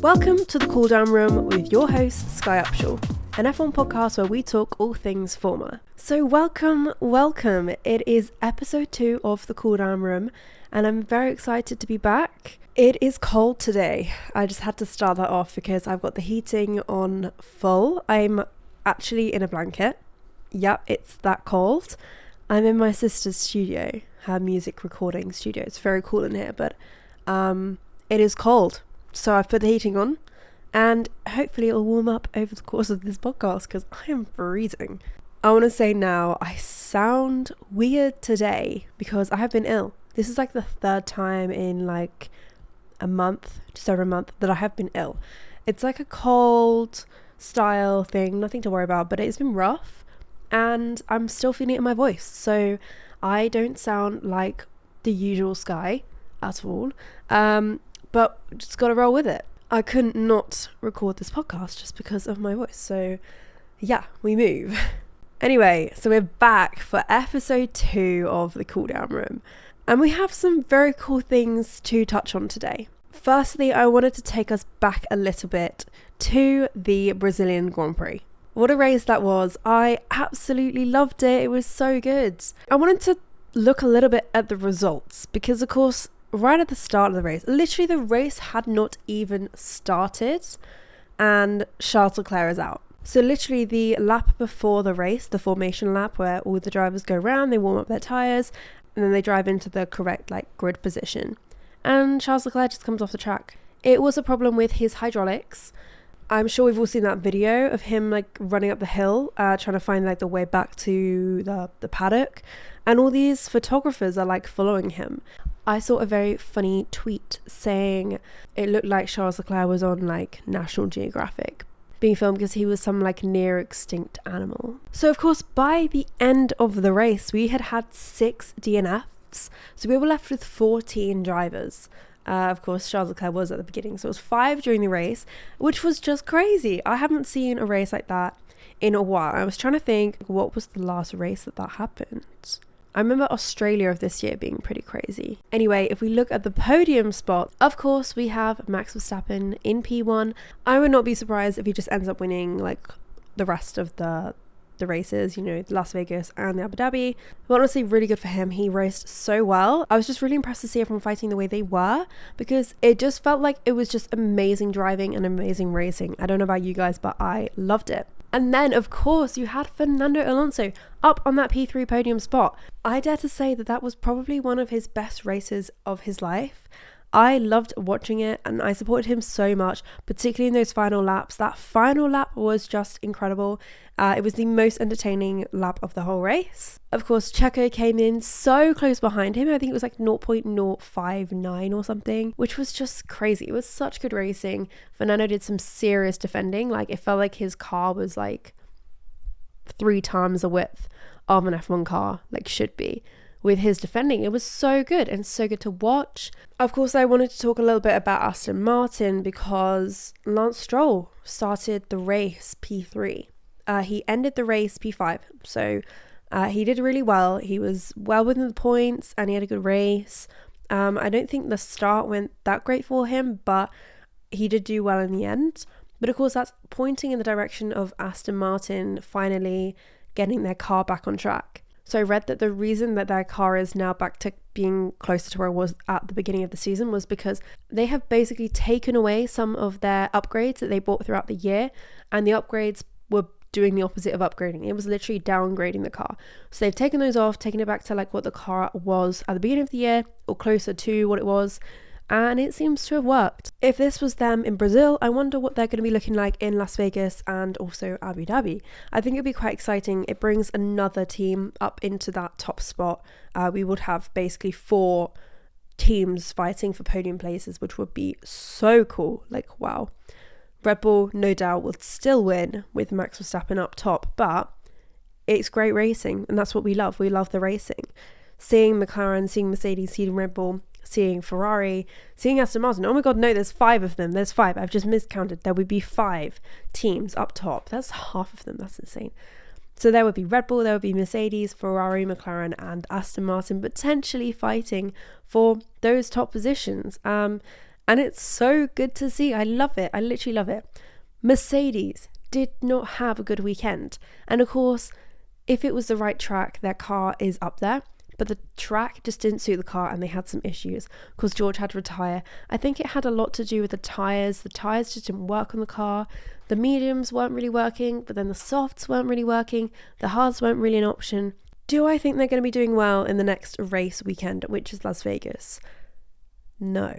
Welcome to the Cooldown Room with your host, Skye Upshall, an F1 podcast where we talk all things Formula. So welcome. It is episode 2 of the Cooldown Room, and I'm very excited to be back. It is cold today. I just had to start that off because I've got the heating on full. I'm actually in a blanket. Yep, it's that cold. I'm in my sister's studio, her music recording studio. It's very cool in here, but it is cold. So I've put the heating on and hopefully it'll warm up over the course of this podcast because I am freezing. I want to say now, I sound weird today because I have been ill. This is like the third time in like a month, just over a month, that I have been ill. It's like a cold style thing, nothing to worry about, but it's been rough and I'm still feeling it in my voice. So I don't sound like the usual Skye at all. But just got to roll with it. I couldn't not record this podcast just because of my voice. So yeah, we move. Anyway, so we're back for episode 2 of the Cooldown Room. And we have some very cool things to touch on today. Firstly, I wanted to take us back a little bit to the Brazilian Grand Prix. What a race that was. I absolutely loved it. It was so good. I wanted to look a little bit at the results because, of course, right at the start of the race, literally the race had not even started and Charles Leclerc is out. So literally the lap before the race, the formation lap where all the drivers go around, they warm up their tyres and then they drive into the correct grid position. And Charles Leclerc just comes off the track. It was a problem with his hydraulics. I'm sure we've all seen that video of him running up the hill, trying to find the way back to the paddock. And all these photographers are following him. I saw a very funny tweet saying it looked like Charles Leclerc was on National Geographic being filmed because he was some near extinct animal. So of course by the end of the race we had 6 DNFs, so we were left with 14 drivers. Of course Charles Leclerc was at the beginning, so it was 5 during the race, which was just crazy. I haven't seen a race like that in a while. I was trying to think what was the last race that happened. I remember Australia of this year being pretty crazy. Anyway, if we look at the podium spot, of course we have Max Verstappen in P1. I would not be surprised if he just ends up winning the rest of the races, Las Vegas and the Abu Dhabi. But honestly, really good for him. He raced so well. I was just really impressed to see everyone fighting the way they were because it just felt like it was just amazing driving and amazing racing. I don't know about you guys, but I loved it. And then, of course, you had Fernando Alonso up on that P3 podium spot. I dare to say that was probably one of his best races of his life. I loved watching it and I supported him so much, particularly in those final laps. That final lap was just incredible. It was the most entertaining lap of the whole race. Of course, Checo came in so close behind him. I think it was 0.059 or something, which was just crazy. It was such good racing. Fernando did some serious defending. It felt like his car was 3 times the width of an F1 car, should be. With his defending, it was so good and so good to watch. Of course, I wanted to talk a little bit about Aston Martin because Lance Stroll started the race P3. He ended the race P5, so he did really well. He was well within the points and he had a good race. I don't think the start went that great for him, but he did do well in the end. But of course, that's pointing in the direction of Aston Martin finally getting their car back on track. So I read that the reason that their car is now back to being closer to where it was at the beginning of the season was because they have basically taken away some of their upgrades that they bought throughout the year, and the upgrades were doing the opposite of upgrading. It was literally downgrading the car. So they've taken those off, taken it back to what the car was at the beginning of the year or closer to what it was. And it seems to have worked. If this was them in Brazil, I wonder what they're going to be looking like in Las Vegas and also Abu Dhabi. I think it'd be quite exciting. It brings another team up into that top spot. We would have basically 4 teams fighting for podium places, which would be so cool. Wow. Red Bull, no doubt, will still win with Max Verstappen up top, but it's great racing, and that's what we love. We love the racing. Seeing McLaren, seeing Mercedes, seeing Red Bull, seeing Ferrari, seeing Aston Martin. Oh my god, no, there's 5 of them. There's 5. I've just miscounted. There would be 5 teams up top. That's half of them. That's insane. So there would be Red Bull, there would be Mercedes, Ferrari, McLaren and Aston Martin potentially fighting for those top positions. And it's so good to see. I love it. I literally love it. Mercedes did not have a good weekend. And of course, if it was the right track, their car is up there. But the track just didn't suit the car and they had some issues because George had to retire. I think it had a lot to do with the tyres. The tyres just didn't work on the car. The mediums weren't really working, but then the softs weren't really working. The hards weren't really an option. Do I think they're going to be doing well in the next race weekend, which is Las Vegas? No.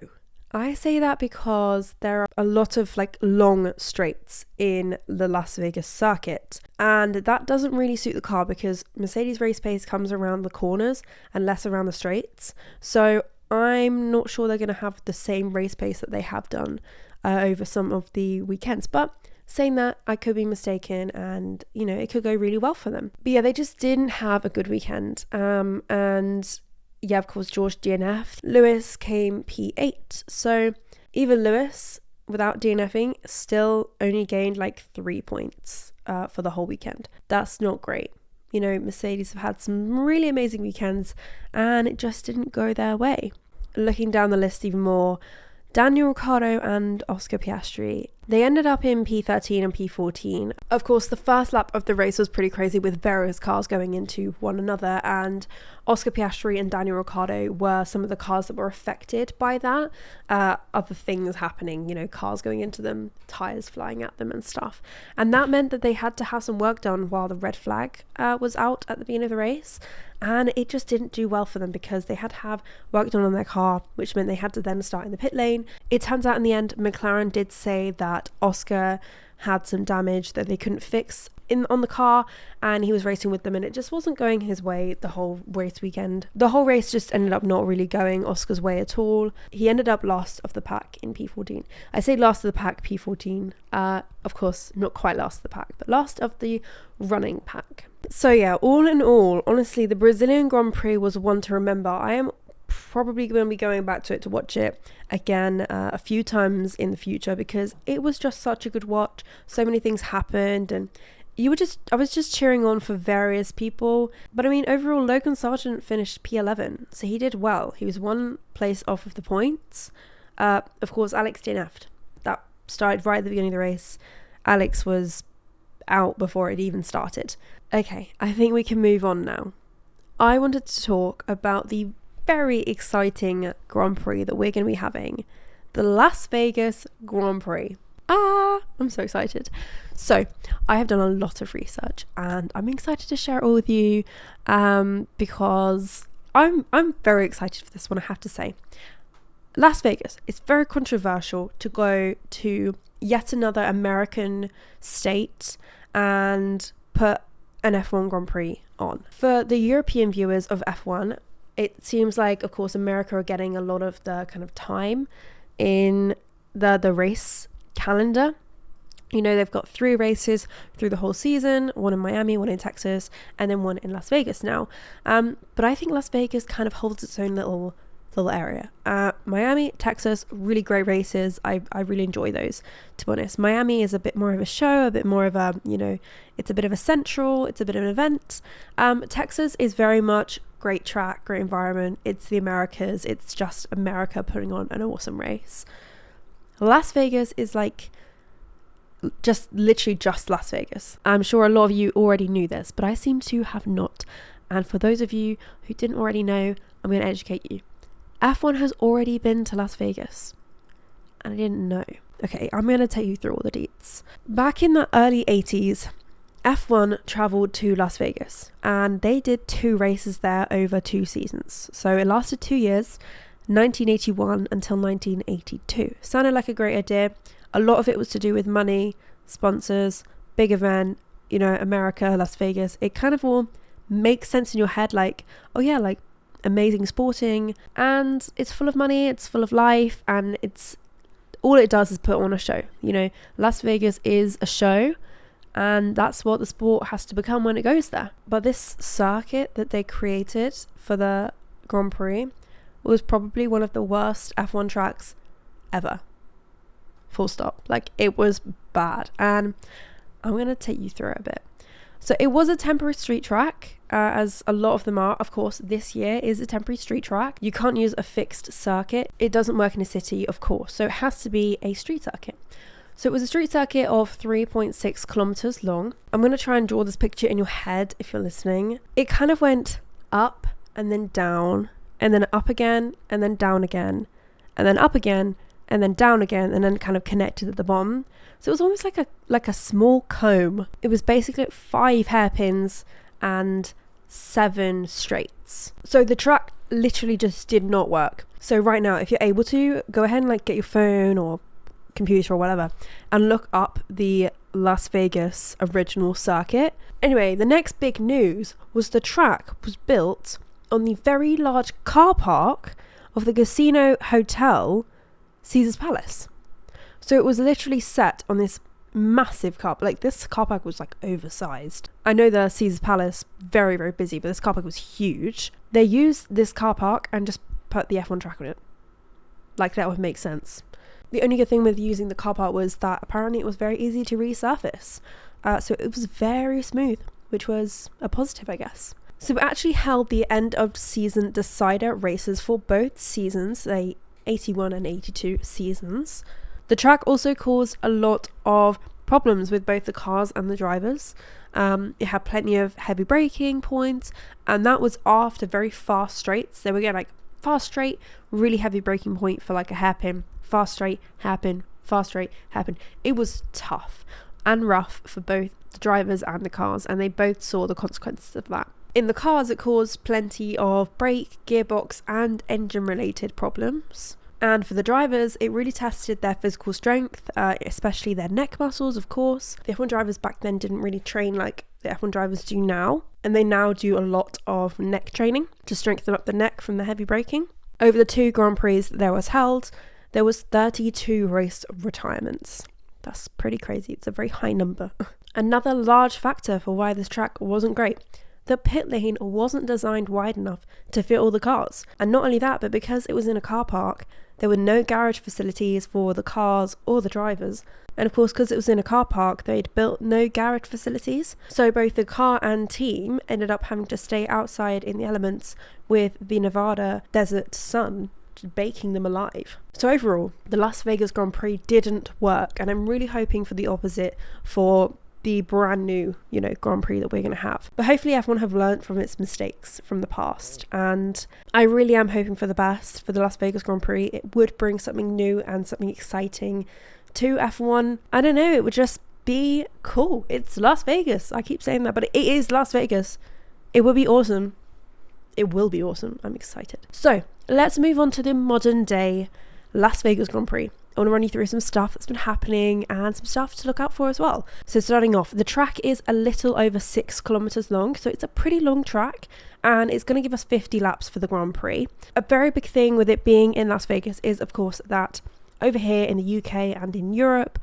I say that because there are a lot of like long straights in the Las Vegas circuit, and that doesn't really suit the car because Mercedes race pace comes around the corners and less around the straights. So I'm not sure they're going to have the same race pace that they have done over some of the weekends. But saying that, I could be mistaken, and you know, it could go really well for them. But yeah, they just didn't have a good weekend. And yeah, of course, George DNF'd. Lewis came P8. So even Lewis, without DNFing, still only gained like 3 points for the whole weekend. That's not great. You know, Mercedes have had some really amazing weekends and it just didn't go their way. Looking down the list even more, Daniel Ricciardo and Oscar Piastri, they ended up in P13 and P14. Of course, the first lap of the race was pretty crazy with various cars going into one another, and Oscar Piastri and Daniel Ricciardo were some of the cars that were affected by that. Other things happening, you know, cars going into them, tyres flying at them and stuff. And that meant that they had to have some work done while the red flag was out at the beginning of the race. And it just didn't do well for them because they had to have work done on their car, which meant they had to then start in the pit lane. It turns out in the end, McLaren did say that Oscar had some damage that they couldn't fix on the car, and he was racing with them and it just wasn't going his way the whole race weekend. The whole race just ended up not really going Oscar's way at all. He ended up last of the pack in P14. I say last of the pack, P14. Of course, not quite last of the pack, but last of the running pack. So yeah, all in all, honestly, the Brazilian Grand Prix was one to remember. I am probably going to be going back to it to watch it again a few times in the future because it was just such a good watch. So many things happened and I was just cheering on for various people. But I mean, overall, Logan Sargent finished P11, so he did well. He was 1 place off of the points. Of course, Alex DNF'd. That started right at the beginning of the race. Alex was out before it even started. Okay, I think we can move on now. I wanted to talk about the very exciting Grand Prix that we're going to be having. The Las Vegas Grand Prix. I'm so excited. So I have done a lot of research and I'm excited to share it all with you because I'm very excited for this one, I have to say. Las Vegas, it's very controversial to go to yet another American state and put an F1 Grand Prix on. For the European viewers of F1, it seems like, of course, America are getting a lot of the kind of time in the race calendar. You know, they've got 3 races through the whole season, 1 in Miami, 1 in Texas, and then 1 in Las Vegas now. But I think Las Vegas kind of holds its own little area. Miami, Texas, really great races. I really enjoy those, to be honest. Miami is a bit more of a show, a bit more of a, you know, it's a bit of a central, it's a bit of an event. Texas is very much great track, great environment. It's the Americas. It's just America putting on an awesome race. Las Vegas is like literally just Las Vegas. I'm sure a lot of you already knew this, but I seem to have not. And for those of you who didn't already know, I'm going to educate you. F1 has already been to Las Vegas, and I didn't know. Okay, I'm going to take you through all the deets. Back in the early 80s, F1 travelled to Las Vegas, and they did 2 races there over 2 seasons. So it lasted 2 years, 1981 until 1982. Sounded like a great idea. A lot of it was to do with money, sponsors, big event, you know, America, Las Vegas. It kind of all makes sense in your head, like, oh yeah, like amazing sporting, and it's full of money, it's full of life, and it's all it does is put on a show. You know, Las Vegas is a show, and that's what the sport has to become when it goes there. But this circuit that they created for the Grand Prix was probably one of the worst F1 tracks ever. Full stop. Like, it was bad, and I'm going to take you through it a bit. So it was a temporary street track as a lot of them are, of course, this year is a temporary street track. You can't use a fixed circuit. It doesn't work in a city, of course, so it has to be a street circuit. So it was a street circuit of 3.6 kilometers long. I'm going to try and draw this picture in your head if you're listening. It kind of went up and then down, and then up again, and then down again, and then up again, and then down again, and then kind of connected at the bottom. So it was almost like a small comb. It was basically 5 hairpins and 7 straights. So the track literally just did not work. So right now, if you're able to, go ahead and get your phone or computer or whatever and look up the Las Vegas original circuit. Anyway, the next big news was the track was built on the very large car park of the casino hotel Caesar's Palace. So it was literally set on this massive car, this car park was oversized. I know the Caesar's Palace very, very busy, but this car park was huge. They used this car park and just put the F1 track on it. That would make sense. The only good thing with using the car park was that apparently it was very easy to resurface. So it was very smooth, which was a positive, I guess. So we actually held the end of season decider races for both seasons, the 81 and 82 seasons. The track also caused a lot of problems with both the cars and the drivers. It had plenty of heavy braking points, and that was after very fast straights. They were getting fast straight, really heavy braking point for a hairpin, fast straight, hairpin, fast straight, hairpin. It was tough and rough for both the drivers and the cars, and they both saw the consequences of that. In the cars, it caused plenty of brake, gearbox, and engine-related problems. And for the drivers, it really tested their physical strength, especially their neck muscles, of course. The F1 drivers back then didn't really train like the F1 drivers do now. And they now do a lot of neck training to strengthen up the neck from the heavy braking. Over the 2 Grand Prix that there was held, there was 32 race retirements. That's pretty crazy. It's a very high number. Another large factor for why this track wasn't great. The pit lane wasn't designed wide enough to fit all the cars. And not only that, but because it was in a car park, there were no garage facilities for the cars or the drivers. And of course, because it was in a car park, they'd built no garage facilities. So both the car and team ended up having to stay outside in the elements with the Nevada desert sun baking them alive. So overall, the Las Vegas Grand Prix didn't work. And I'm really hoping for the opposite for the brand new, Grand Prix that we're going to have. But hopefully F1 have learned from its mistakes from the past. And I really am hoping for the best for the Las Vegas Grand Prix. It would bring something new and something exciting to F1. I don't know, it would just be cool. It's Las Vegas. I keep saying that, but it is Las Vegas. It will be awesome. It will be awesome. I'm excited. So let's move on to the modern day Las Vegas Grand Prix. I want to run you through some stuff that's been happening and some stuff to look out for as well. So starting off, the track is a little over 6 kilometers long, so it's a pretty long track, and it's going to give us 50 laps for the Grand Prix. A very big thing with it being in Las Vegas is, of course, that over here in the UK and in Europe,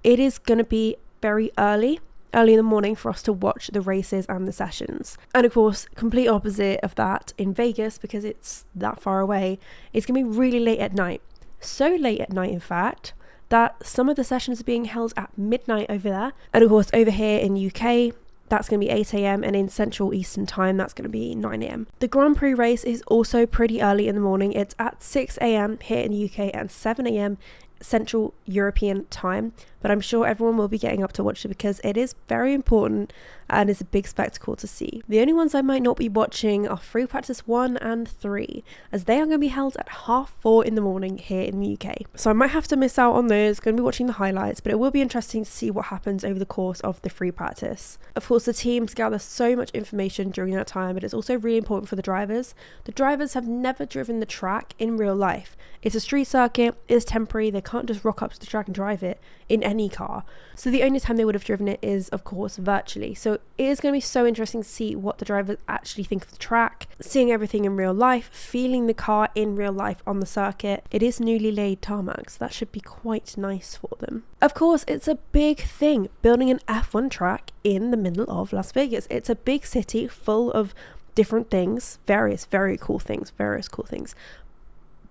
it is going to be very early in the morning for us to watch the races and the sessions. And of course, complete opposite of that in Vegas, because it's that far away, it's going to be really late at night. So late at night, in fact, that some of the sessions are being held at midnight over there. And of course, over here in UK, that's going to be 8 a.m. and in Central Eastern Time, that's going to be 9 a.m. The Grand Prix race is also pretty early in the morning. It's at 6 a.m. here in the UK and 7 a.m. Central European Time. But I'm sure everyone will be getting up to watch it because it is very important and is a big spectacle to see. The only ones I might not be watching are free practice 1 and 3, as they are going to be held at 4:30 in the morning here in the UK. So I might have to miss out on those, going to be watching the highlights, but it will be interesting to see what happens over the course of the free practice. Of course, the teams gather so much information during that time, but it's also really important for the drivers. The drivers have never driven the track in real life. It's a street circuit, it's temporary, they can't just rock up to the track and drive it in any car. So the only time they would have driven it is, of course, virtually. So it is going to be so interesting to see what the drivers actually think of the track, seeing everything in real life, feeling the car in real life on the circuit. It is newly laid tarmac, so that should be quite nice for them. Of course, it's a big thing building an F1 track in the middle of Las Vegas. It's a big city full of different things, various cool things.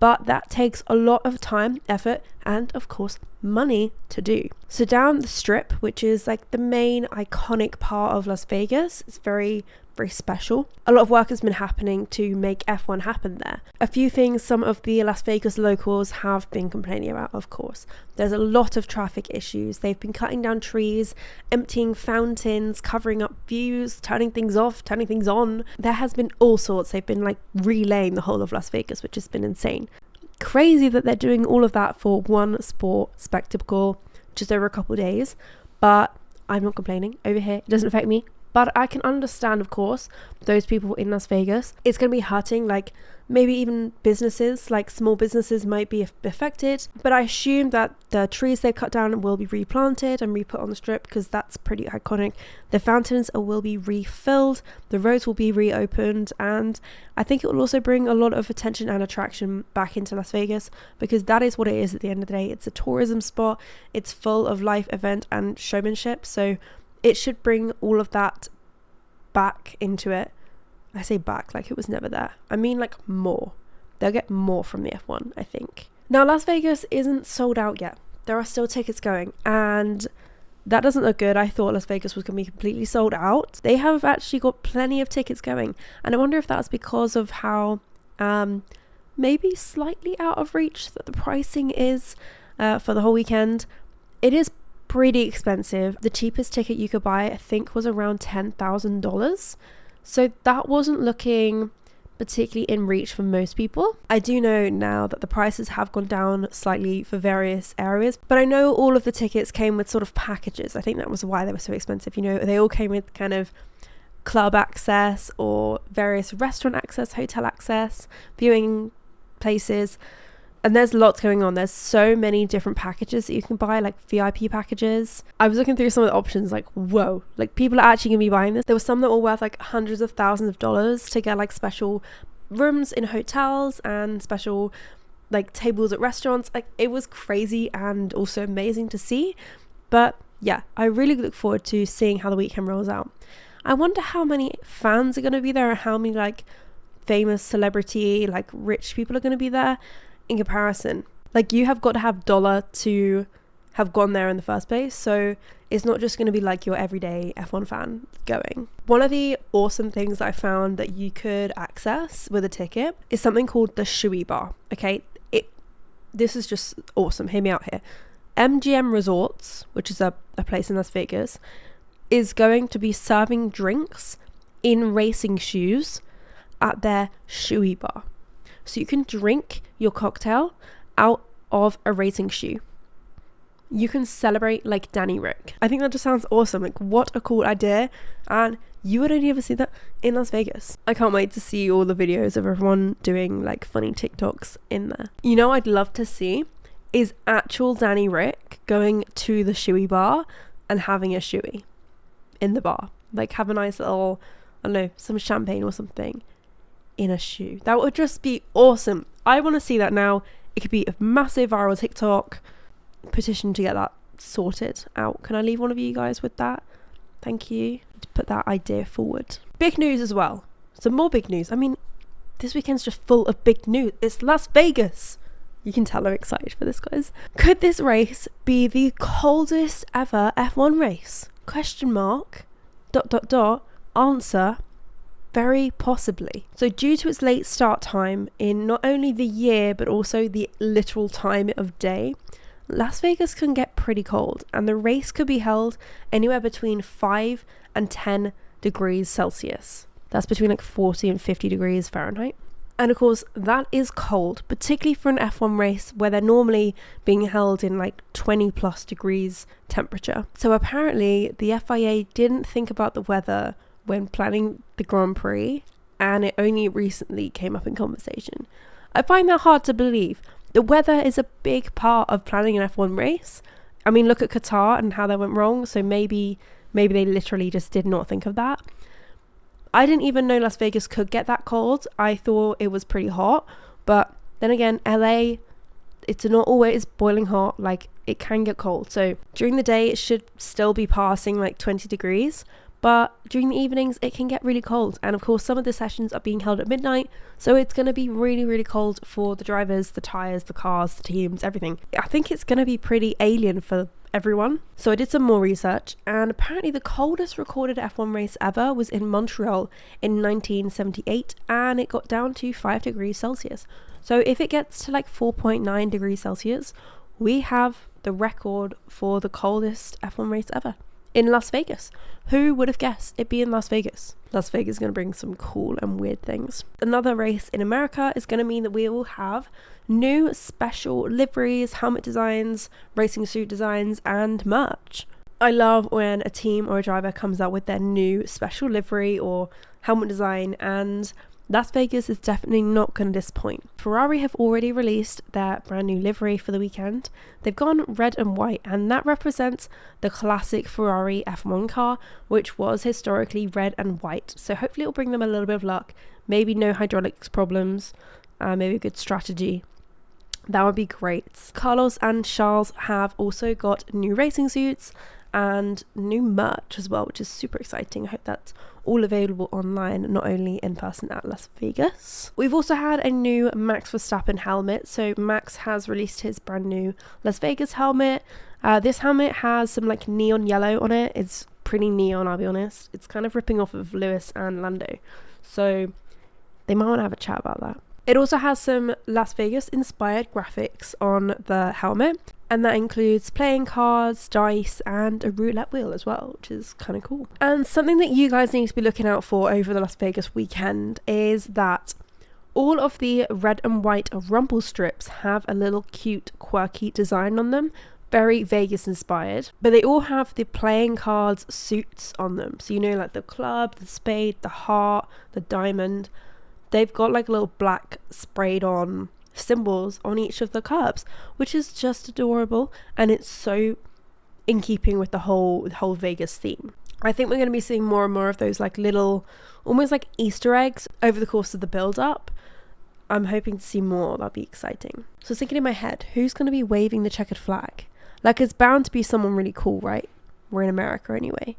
But that takes a lot of time, effort, and of course, money to do. So down the strip, which is like the main iconic part of Las Vegas, it's very very special. A lot of work has been happening to make F1 happen there. A few things some of the Las Vegas locals have been complaining about, of course. There's a lot of traffic issues. They've been cutting down trees, emptying fountains, covering up views, turning things off, turning things on. There has been all sorts. They've been like relaying the whole of Las Vegas, which has been insane. Crazy that they're doing all of that for one sport spectacle just over a couple of days, but I'm not complaining over here. It doesn't affect me, but I can understand, of course, those people in Las Vegas. It's going to be hurting, like maybe even businesses, like small businesses might be affected, but I assume that the trees they cut down will be replanted and re-put on the strip because that's pretty iconic. The fountains will be refilled, the roads will be reopened, and I think it will also bring a lot of attention and attraction back into Las Vegas because that is what it is at the end of the day. It's a tourism spot, it's full of life event and showmanship, so it should bring all of that back into it. I say back like it was never there. I mean like more. They'll get more from the F1, I think. Now, Las Vegas isn't sold out yet. There are still tickets going, and that doesn't look good. I thought Las Vegas was going to be completely sold out. They have actually got plenty of tickets going, and I wonder if that's because of how maybe slightly out of reach that the pricing is for the whole weekend. It is pretty expensive. The cheapest ticket you could buy, I think, was around $10,000. So that wasn't looking particularly in reach for most people. I do know now that the prices have gone down slightly for various areas, but I know all of the tickets came with sort of packages. I think that was why they were so expensive. You know, they all came with kind of club access or various restaurant access, hotel access, viewing places. And there's lots going on. There's so many different packages that you can buy, like VIP packages. I was looking through some of the options, like, whoa, like people are actually going to be buying this. There were some that were worth like hundreds of thousands of dollars to get like special rooms in hotels and special like tables at restaurants. Like it was crazy and also amazing to see. But yeah, I really look forward to seeing how the weekend rolls out. I wonder how many fans are going to be there and how many like famous celebrity, like rich people are going to be there. In comparison, like you have got to have dollar to have gone there in the first place, so it's not just going to be like your everyday F1 fan going. One of the awesome things that I found that you could access with a ticket is something called the Skye bar. Okay, this is just awesome. Hear me out here. MGM Resorts, which is a place in Las Vegas, is going to be serving drinks in racing shoes at their Skye bar. So you can drink your cocktail out of a racing shoe. You can celebrate like Danny Rick. I think that just sounds awesome. Like what a cool idea. And you would only ever see that in Las Vegas. I can't wait to see all the videos of everyone doing like funny TikToks in there. You know, I'd love to see is actual Danny Rick going to the Skye bar and having a shoey in the bar. Like have a nice little, I don't know, some champagne or something in a shoe. That would just be awesome. I want to see that now. It could be a massive viral TikTok petition to get that sorted out. Can I leave one of you guys with that? Thank you. To put that idea forward. Big news as well. Some more big news. I mean, this weekend's just full of big news. It's Las Vegas. You can tell I'm excited for this, guys. Could this race be the coldest ever F1 race? Question mark. ... Answer. Very possibly. So due to its late start time in not only the year but also the literal time of day, Las Vegas can get pretty cold, and the race could be held anywhere between 5 and 10 degrees Celsius. That's between like 40 and 50 degrees Fahrenheit. And of course that is cold, particularly for an F1 race where they're normally being held in like 20 plus degrees temperature. So apparently the FIA didn't think about the weather when planning the Grand Prix, and it only recently came up in conversation. I find that hard to believe. The weather is a big part of planning an F1 race. I mean, look at Qatar and how that went wrong, so maybe they literally just did not think of that. I didn't even know Las Vegas could get that cold. I thought it was pretty hot, but then again, LA, it's not always boiling hot. Like, it can get cold. So during the day, it should still be passing like 20 degrees, but during the evenings it can get really cold. And of course some of the sessions are being held at midnight, so it's going to be really, really cold for the drivers, the tires, the cars, the teams, everything. I think it's going to be pretty alien for everyone. So I did some more research, and apparently the coldest recorded F1 race ever was in Montreal in 1978, and it got down to 5 degrees Celsius. So if it gets to like 4.9 degrees Celsius, we have the record for the coldest F1 race ever in Las Vegas. Who would have guessed it'd be in Las Vegas? Las Vegas is going to bring some cool and weird things. Another race in America is going to mean that we will have new special liveries, helmet designs, racing suit designs, and merch. I love when a team or a driver comes out with their new special livery or helmet design, and Las Vegas is definitely not going to disappoint. Ferrari have already released their brand new livery for the weekend. They've gone red and white, and that represents the classic Ferrari F1 car, which was historically red and white. So hopefully it'll bring them a little bit of luck, maybe no hydraulics problems, maybe a good strategy. That would be great. Carlos and Charles have also got new racing suits and new merch as well, which is super exciting. I hope that's all available online, not only in person at Las Vegas. We've also had a new Max Verstappen helmet. So Max has released his brand new Las Vegas helmet. This helmet has some like neon yellow on it. It's pretty neon, I'll be honest. It's kind of ripping off of Lewis and Lando, so they might want to have a chat about that. It also has some Las Vegas inspired graphics on the helmet, and that includes playing cards, dice, and a roulette wheel as well, which is kind of cool. And something that you guys need to be looking out for over the Las Vegas weekend is that all of the red and white rumble strips have a little cute, quirky design on them, very Vegas inspired, but they all have the playing cards suits on them. So you know, like the club, the spade, the heart, the diamond. They've got like little black sprayed on symbols on each of the curbs, which is just adorable, and it's so in keeping with the whole Vegas theme. I think we're going to be seeing more and more of those like little, almost like Easter eggs over the course of the build up. I'm hoping to see more. That'll be exciting. So I was thinking in my head, who's going to be waving the checkered flag? Like, it's bound to be someone really cool, right? We're in America anyway.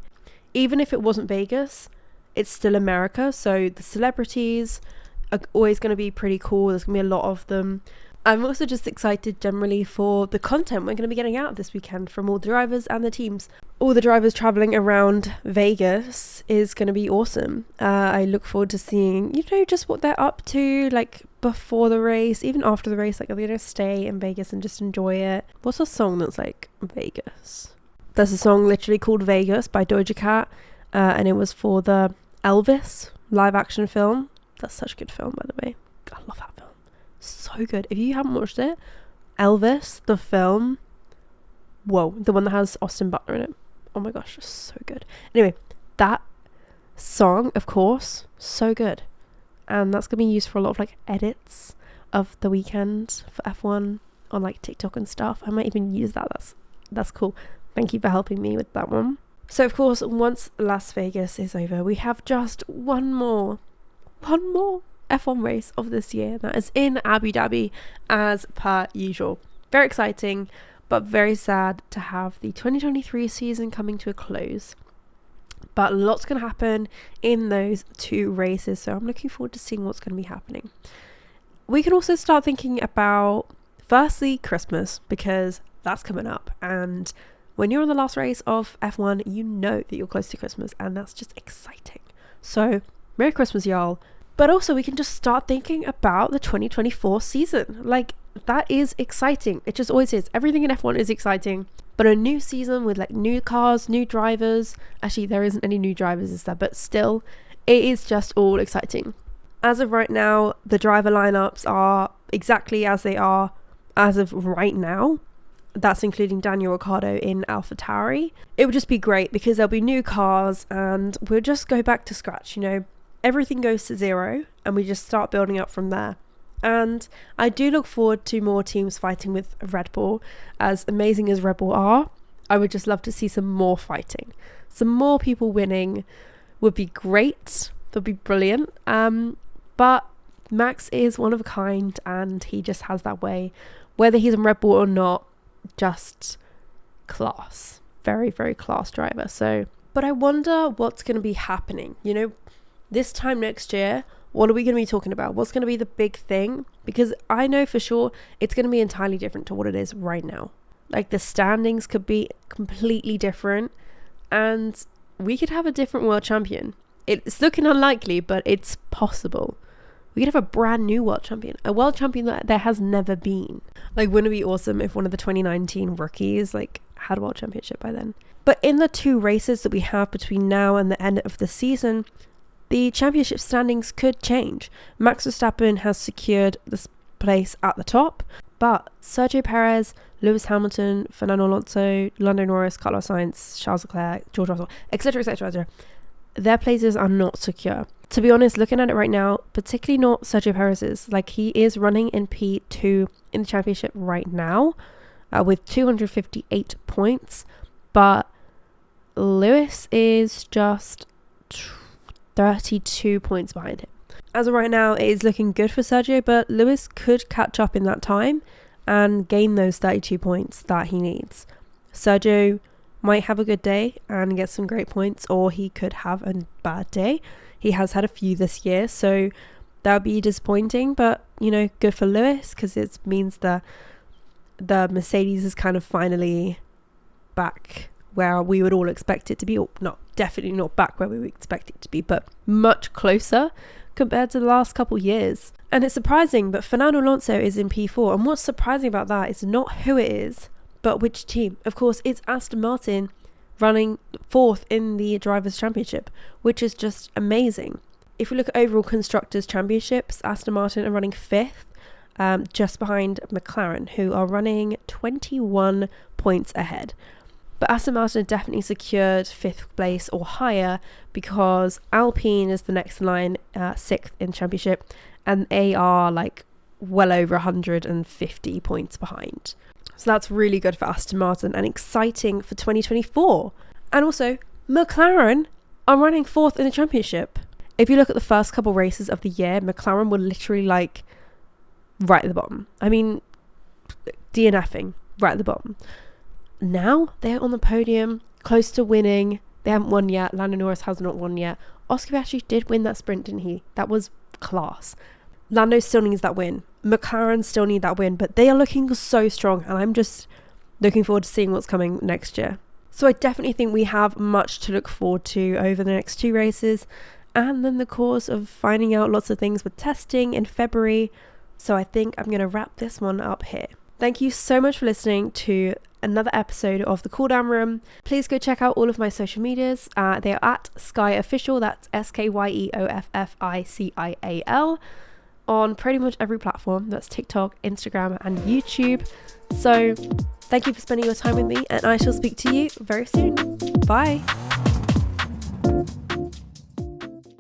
Even if it wasn't Vegas, it's still America, so the celebrities are always going to be pretty cool. There's going to be a lot of them. I'm also just excited generally for the content we're going to be getting out this weekend from all the drivers and the teams. All the drivers traveling around Vegas is going to be awesome. I look forward to seeing, you know, just what they're up to, like before the race, even after the race. Like, are they going to stay in Vegas and just enjoy it? What's a song that's like Vegas? There's a song literally called Vegas by Doja Cat, and it was for the Elvis live action film. That's such a good film, by the way. I love that film. So good. If you haven't watched it, Elvis, the film, whoa, the one that has Austin Butler in it. Oh my gosh, just so good. Anyway, that song, of course, so good. And that's going to be used for a lot of like edits of the weekend for F1 on like TikTok and stuff. I might even use that. That's cool. Thank you for helping me with that one. So of course, once Las Vegas is over, we have just one more F1 race of this year. That is in Abu Dhabi, as per usual. Very exciting, but very sad to have the 2023 season coming to a close. But lots going to happen in those two races, so I'm looking forward to seeing what's going to be happening. We can also start thinking about, firstly, Christmas, because that's coming up, and when you're on the last race of F1, you know that you're close to Christmas, and that's just exciting. So, Merry Christmas, y'all. But also, we can just start thinking about the 2024 season. Like, that is exciting. It just always is. Everything in F1 is exciting. But a new season with like new cars, new drivers. Actually, there isn't any new drivers, is there? But still, it is just all exciting. As of right now, the driver lineups are exactly as they are as of right now. That's including Daniel Ricciardo in AlphaTauri. It would just be great because there'll be new cars and we'll just go back to scratch, you know. Everything goes to zero and we just start building up from there. And I do look forward to more teams fighting with Red Bull. As amazing as Red Bull are, I would just love to see some more fighting. Some more people winning would be great. That would be brilliant. But Max is one of a kind and he just has that way. Whether he's in Red Bull or not, just class. Very, very class driver. So, but I wonder what's going to be happening. You know, this time next year, what are we going to be talking about? What's going to be the big thing? Because I know for sure it's going to be entirely different to what it is right now. Like, the standings could be completely different, and we could have a different world champion. It's looking unlikely, but it's possible. We could have a brand new world champion, a world champion that there has never been. Like, wouldn't it be awesome if one of the 2019 rookies like had a world championship by then? But in the 2 races that we have between now and the end of the season, the championship standings could change. Max Verstappen has secured this place at the top, but Sergio Perez, Lewis Hamilton, Fernando Alonso, Lando Norris, Carlos Sainz, Charles Leclerc, George Russell, etc., etc., their places are not secure. To be honest, looking at it right now, particularly not Sergio Perez's. Like, he is running in P2 in the championship right now with 258 points, but Lewis is just 32 points behind him. As of right now, it is looking good for Sergio, but Lewis could catch up in that time and gain those 32 points that he needs. Sergio might have a good day and get some great points, or he could have a bad day. He has had a few this year, so that would be disappointing, but, you know, good for Lewis, because it means that the Mercedes is kind of finally back where we would all expect it to be, or not, definitely not back where we would expect it to be, but much closer compared to the last couple years. And it's surprising, but Fernando Alonso is in P4, and what's surprising about that is not who it is, but which team. Of course, it's Aston Martin running 4th in the Drivers' Championship, which is just amazing. If we look at overall Constructors' Championships, Aston Martin are running 5th, just behind McLaren, who are running 21 points ahead. But Aston Martin definitely secured 5th place or higher, because Alpine is the next line, 6th in Championship, and they are like well over 150 points behind. So that's really good for Aston Martin and exciting for 2024. And also, McLaren are running 4th in the championship. If you look at the first couple races of the year, McLaren were literally like right at the bottom. I mean, DNFing right at the bottom. Now they're on the podium, close to winning. They haven't won yet. Lando Norris has not won yet. Oscar Piastri did win that sprint, didn't he? That was class. Lando still needs that win. McLaren still need that win, but they are looking so strong, and I'm just looking forward to seeing what's coming next year. So I definitely think we have much to look forward to over the next 2 races, and then the course of finding out lots of things with testing in February. So I think I'm going to wrap this one up here. Thank you so much for listening to another episode of the Cooldown Room. Please go check out all of my social medias. They are at skyeofficial, that's SKYEOFFICIAL, on pretty much every platform. That's TikTok, Instagram, and YouTube. So thank you for spending your time with me, and I shall speak to you very soon. Bye.